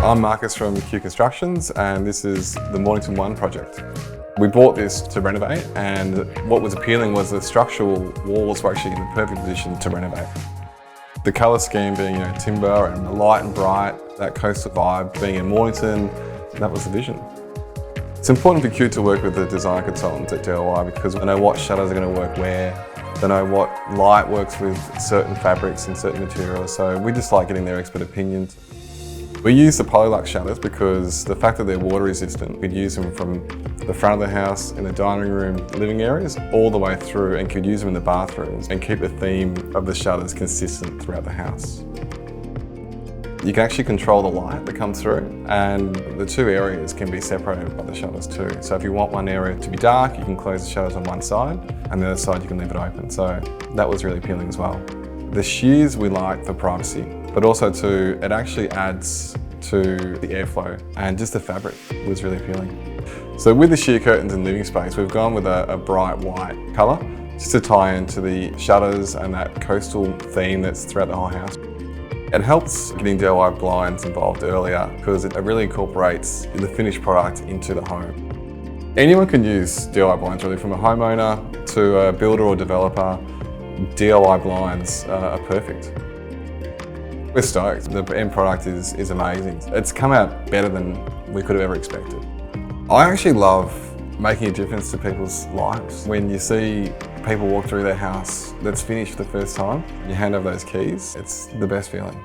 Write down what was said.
I'm Marcus from Kube Constructions, and this is the Mornington One project. We bought this to renovate, and what was appealing was the structural walls were actually in the perfect position to renovate. The colour scheme being timber and light and bright, that coastal vibe being in Mornington, that was the vision. It's important for Kube to work with the design consultants at DIY because they know what shutters are going to work where, they know what light works with certain fabrics and certain materials, so we just like getting their expert opinions. We use the PolyLux Shutters because the fact that they're water resistant, we'd use them from the front of the house, in the dining room, living areas, all the way through, and could use them in the bathrooms and keep the theme of the shutters consistent throughout the house. You can actually control the light that comes through, and the two areas can be separated by the shutters too. So if you want one area to be dark, you can close the shutters on one side, and the other side you can leave it open. So that was really appealing as well. The shears we like for privacy, but also too, it actually adds to the airflow, and just the fabric was really appealing. So with the sheer curtains in living space, we've gone with a bright white colour, just to tie into the shutters and that coastal theme that's throughout the whole house. It helps getting DIYblinds involved earlier because it really incorporates the finished product into the home. Anyone can use DIYblinds really, from a homeowner to a builder or developer. DIYblinds are perfect. We're stoked. The end product is amazing. It's come out better than we could have ever expected. I actually love making a difference to people's lives. When you see people walk through their house that's finished for the first time, you hand over those keys, it's the best feeling.